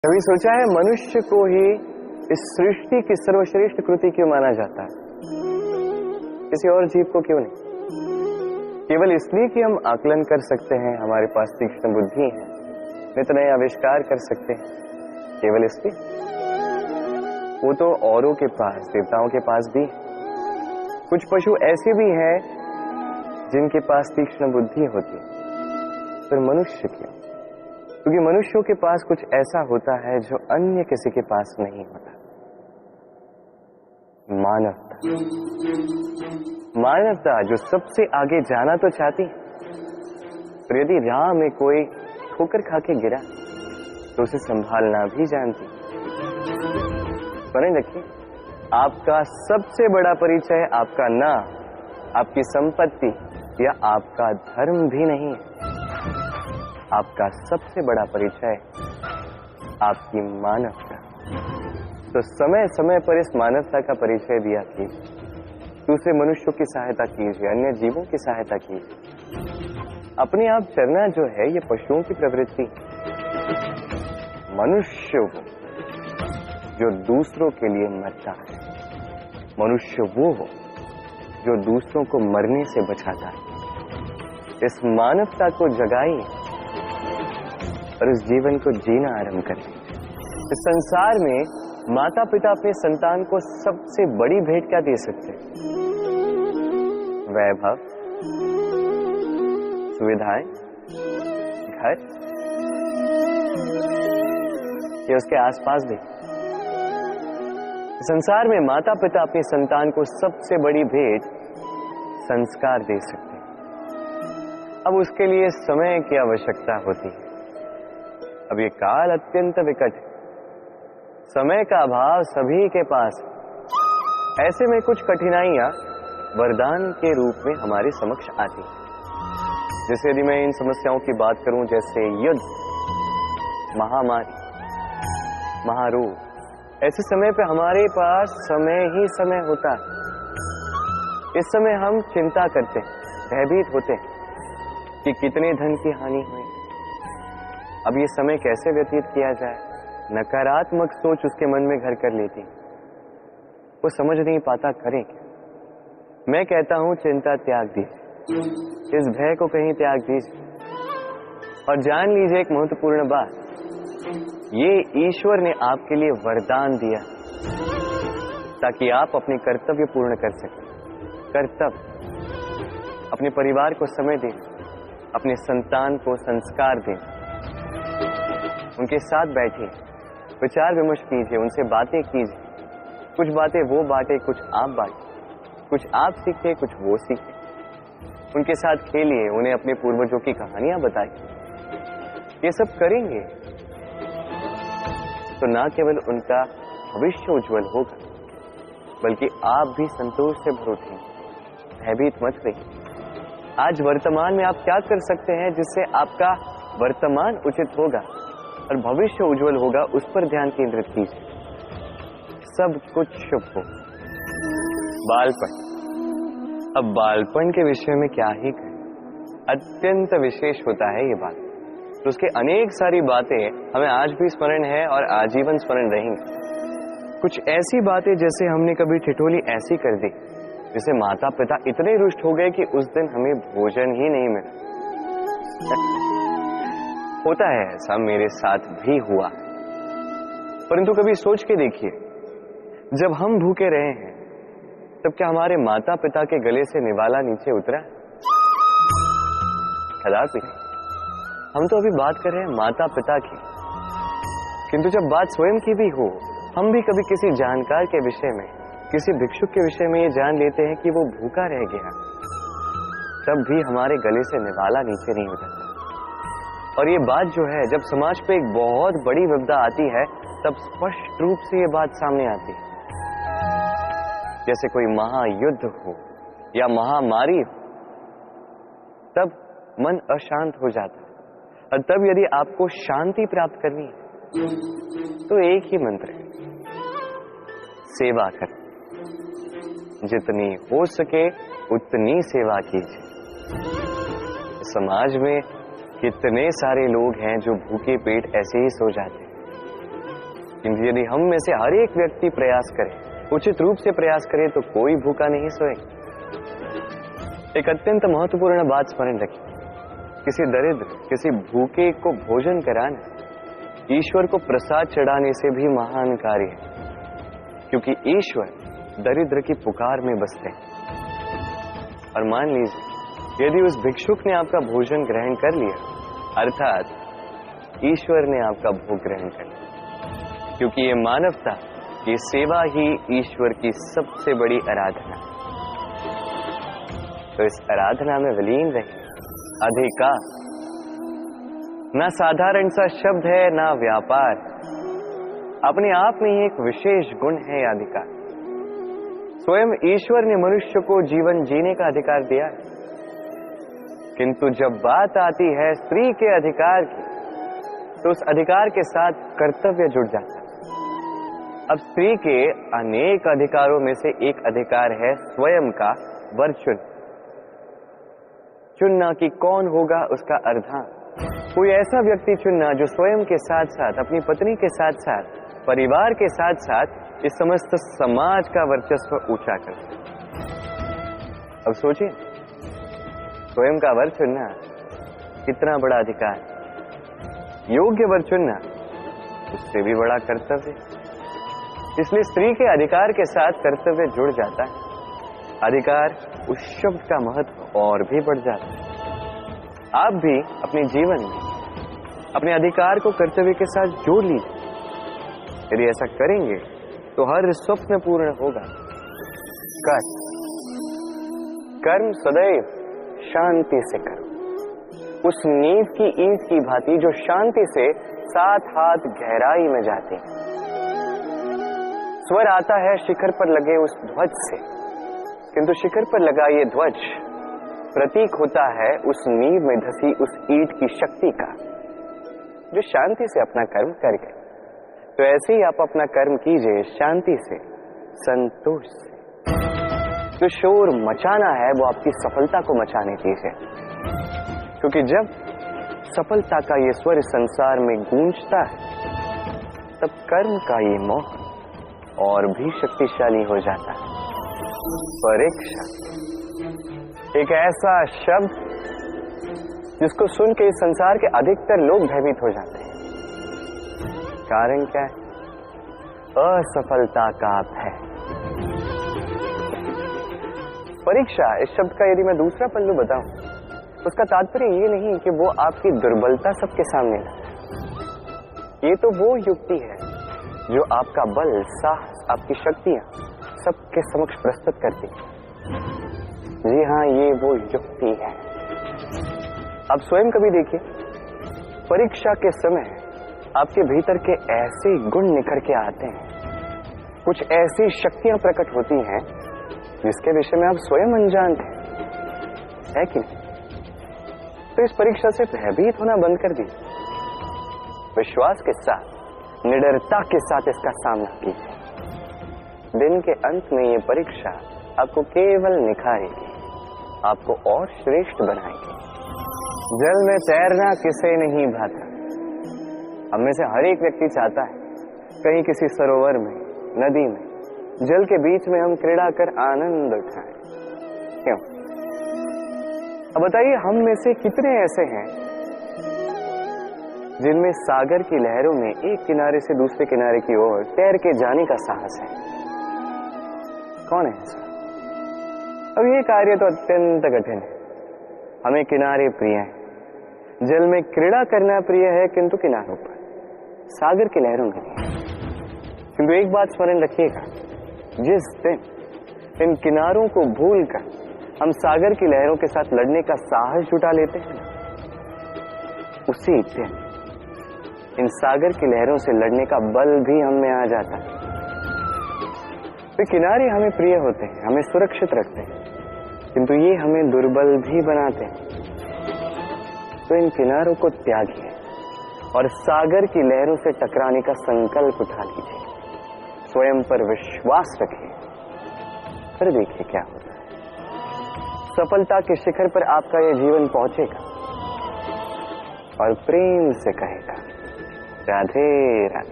कभी सोचा है मनुष्य को ही इस सृष्टि की सर्वश्रेष्ठ कृति क्यों माना जाता है? किसी और जीव को क्यों नहीं? केवल इसलिए कि हम आकलन कर सकते हैं, हमारे पास तीक्ष्ण बुद्धि है, नित नए आविष्कार कर सकते हैं, केवल इसलिए? वो तो औरों के पास, देवताओं के पास भी है। कुछ पशु ऐसे भी हैं जिनके पास तीक्ष्ण बुद्धि होती है, पर मनुष्य क्यों? क्योंकि मनुष्यों के पास कुछ ऐसा होता है जो अन्य किसी के पास नहीं होता। मानवता। मानवता जो सबसे आगे जाना तो चाहती है, पर यदि राह में कोई ठोकर खा के गिरा तो उसे संभालना भी जानती। समझ रखिए, आपका सबसे बड़ा परिचय आपका नाम, आपकी संपत्ति या आपका धर्म भी नहीं है। आपका सबसे बड़ा परिचय आपकी मानवता। तो समय समय पर इस मानवता का परिचय दिया कीजिए, दूसरे मनुष्यों की सहायता कीजिए, अन्य जीवों की सहायता कीजिए। अपने आप चरना जो है ये पशुओं की प्रवृत्ति। मनुष्य वो जो दूसरों के लिए मरता है, मनुष्य वो हो जो दूसरों को मरने से बचाता है। इस मानवता को जगाइए और इस जीवन को जीना आरंभ करें। इस संसार में माता पिता अपने संतान को सबसे बड़ी भेंट क्या दे सकते हैं? वैभव, सुविधाएं, घर, या उसके आसपास भी। संसार में माता पिता अपने संतान को सबसे बड़ी भेंट संस्कार दे सकते हैं। अब उसके लिए समय की आवश्यकता होती है। अब ये काल अत्यंत विकट है, समय का अभाव सभी के पास है। ऐसे में कुछ कठिनाइयां वरदान के रूप में हमारे समक्ष आती हैं। जैसे यदि मैं इन समस्याओं की बात करूं, जैसे युद्ध, महामारी, महारोग, ऐसे समय पे हमारे पास समय ही समय होता है। इस समय हम चिंता करते हैं, भयभीत होते हैं कि कितने धन की हानि हुई। अब ये समय कैसे व्यतीत किया जाए? नकारात्मक सोच उसके मन में घर कर लेती, वो समझ नहीं पाता करें क्या। मैं कहता हूं चिंता त्याग दीजिए, इस भय को कहीं त्याग दीजिए और जान लीजिए एक महत्वपूर्ण बात, ये ईश्वर ने आपके लिए वरदान दिया ताकि आप अपने कर्तव्य पूर्ण कर सकें। कर्तव्य, अपने परिवार को समय दें, अपने संतान को संस्कार दें, उनके साथ बैठिए, विचार विमर्श कीजिए, उनसे बातें कीजिए। कुछ बातें वो बांटे, कुछ आप बांटे, कुछ आप सीखे, कुछ वो सीखे। उनके साथ खेलिए, उन्हें अपने पूर्वजों की कहानियां बताइए। ये सब करेंगे तो ना केवल उनका भविष्य उज्जवल होगा, बल्कि आप भी संतोष से भर उठेंगे। भयभीत मत रहिए। आज वर्तमान में आप क्या कर सकते हैं जिससे आपका वर्तमान उचित होगा और भविष्य उज्जवल होगा, उस पर ध्यान केंद्रित कीजिए। सब कुछ शुभ हो। बालपन, अब बालपन के विषय में क्या ही कहें, अत्यंत विशेष होता है ये बात। तो उसके अनेक सारी बातें हमें आज भी स्मरण है और आजीवन स्मरण रहेंगी। कुछ ऐसी बातें जैसे हमने कभी ठिठोली ऐसी कर दी जिसे माता पिता इतने रुष्ट हो गए कि उस दिन हमें भोजन ही नहीं मिला। होता है ऐसा, मेरे साथ भी हुआ। परंतु कभी सोच के देखिए, जब हम भूखे रहे हैं तब क्या हमारे माता पिता के गले से निवाला नीचे उतरा? कदापि नहीं। हम तो अभी बात कर रहे हैं माता पिता की, किंतु जब बात स्वयं की भी हो, हम भी कभी किसी जानकार के विषय में, किसी भिक्षुक के विषय में ये जान लेते हैं कि वो भूखा रह गया, तब भी हमारे गले से निवाला नीचे नहीं उतरता। और ये बात जो है, जब समाज पे एक बहुत बड़ी विपदा आती है तब स्पष्ट रूप से ये बात सामने आती है। जैसे कोई महायुद्ध हो या महामारी हो, तब मन अशांत हो जाता है। और तब यदि आपको शांति प्राप्त करनी है तो एक ही मंत्र है, सेवा कर। जितनी हो सके उतनी सेवा कीजिए। समाज में कितने सारे लोग हैं जो भूखे पेट ऐसे ही सो जाते हैं, किंतु यदि हम में से हर एक व्यक्ति प्रयास करे, उचित रूप से प्रयास करे, तो कोई भूखा नहीं सोएगा। एक अत्यंत महत्वपूर्ण बात स्मरण रखिए, किसी दरिद्र, किसी भूखे को भोजन कराना ईश्वर को प्रसाद चढ़ाने से भी महान कार्य है, क्योंकि ईश्वर दरिद्र की पुकार में बसते हैं। और मान लीजिए यदि उस भिक्षुक ने आपका भोजन ग्रहण कर लिया, अर्थात ईश्वर ने आपका भोग ग्रहण कर लिया, क्योंकि ये मानवता, ये सेवा ही ईश्वर की सबसे बड़ी आराधना। तो इस आराधना में विलीन रहे। अधिकार ना साधारण सा शब्द है, ना व्यापार, अपने आप में ही एक विशेष गुण है अधिकार। स्वयं ईश्वर ने मनुष्य को जीवन जीने का अधिकार दिया है, किंतु जब बात आती है स्त्री के अधिकार की, तो उस अधिकार के साथ कर्तव्य जुड़ जाता है। अब स्त्री के अनेक अधिकारों में से एक अधिकार है स्वयं का वर चुनना कि कौन होगा उसका अर्धांग। कोई ऐसा व्यक्ति चुनना जो स्वयं के साथ साथ, अपनी पत्नी के साथ साथ, परिवार के साथ साथ इस समस्त समाज का वर्चस्व ऊंचा कर सके। अब सोचिए, स्वयं का वर चुनना कितना बड़ा अधिकार, योग्य वर चुनना उससे भी बड़ा कर्तव्य। इसलिए स्त्री के अधिकार के साथ कर्तव्य जुड़ जाता है। अधिकार, उस शब्द का महत्व और भी बढ़ जाता है। आप भी अपने जीवन में अपने अधिकार को कर्तव्य के साथ जोड़ लीजिए। यदि ऐसा करेंगे तो हर स्वप्न पूर्ण होगा। कर्म सदैव शांति से करो, उस नींव की ईंट की भांति जो शांति से 7 हाथ गहराई में जाती है। स्वर आता है शिखर पर लगे उस ध्वज से, किंतु शिखर पर लगा ये ध्वज प्रतीक होता है उस नींव में धसी उस ईंट की शक्ति का, जो शांति से अपना कर्म कर गए। तो ऐसे ही आप अपना कर्म कीजिए, शांति से, संतोष से। जो शोर मचाना है वो आपकी सफलता को मचाने दीजिए, क्योंकि जब सफलता का ये स्वर संसार में गूंजता है, तब कर्म का ये मोह और भी शक्तिशाली हो जाता है। परीक्षा एक ऐसा शब्द जिसको सुन के इस संसार के अधिकतर लोग भयभीत हो जाते हैं। कारण क्या है? असफलता का भय। परीक्षा इस शब्द का यदि मैं दूसरा पहलू बताऊं, उसका तात्पर्य ये नहीं कि वो आपकी दुर्बलता सबके सामने लाए। ये तो वो युक्ति है जो आपका बल, साहस, आपकी शक्तियां सबके समक्ष प्रस्तुत करती है। जी हाँ, ये वो युक्ति है। आप स्वयं कभी देखिए, परीक्षा के समय आपके भीतर के ऐसे गुण निखर के आते हैं, कुछ ऐसी शक्तियां प्रकट होती हैं जिसके विषय में आप स्वयं अनजान थे, है कि नहीं? तो इस परीक्षा से भयभीत होना बंद कर दीजिए। विश्वास के साथ, निडरता के साथ इसका सामना कीजिए। दिन के अंत में ये परीक्षा आपको केवल निखारेगी, आपको और श्रेष्ठ बनाएगी। जल में तैरना किसे नहीं भाता। हम में से हर एक व्यक्ति चाहता है कहीं किसी सरोवर में, नदी में, जल के बीच में हम क्रीड़ा कर आनंद उठाएं। क्यों? अब बताइए, हम में से कितने ऐसे हैं जिनमें सागर की लहरों में एक किनारे से दूसरे किनारे की ओर तैर के जाने का साहस है? कौन है ऐसा? अब ये कार्य तो अत्यंत कठिन है। हमें किनारे प्रिय हैं, जल में क्रीड़ा करना प्रिय है, किंतु किनारों पर, सागर की लहरों के लिए। किंतु एक बात स्मरण रखिएगा, जिस दिन इन किनारों को भूलकर हम सागर की लहरों के साथ लड़ने का साहस जुटा लेते हैं, उसी दिन इन सागर की लहरों से लड़ने का बल भी हम में आ जाता है। तो किनारे हमें प्रिय होते हैं, हमें सुरक्षित रखते हैं, किंतु ये हमें दुर्बल भी बनाते हैं। तो इन किनारों को त्यागिए और सागर की लहरों से टकराने का संकल्प उठा लीजिए। स्वयं पर विश्वास रखिए, फिर देखिए क्या होता है। सफलता के शिखर पर आपका यह जीवन पहुंचेगा और प्रेम से कहेगा, राधे राधे।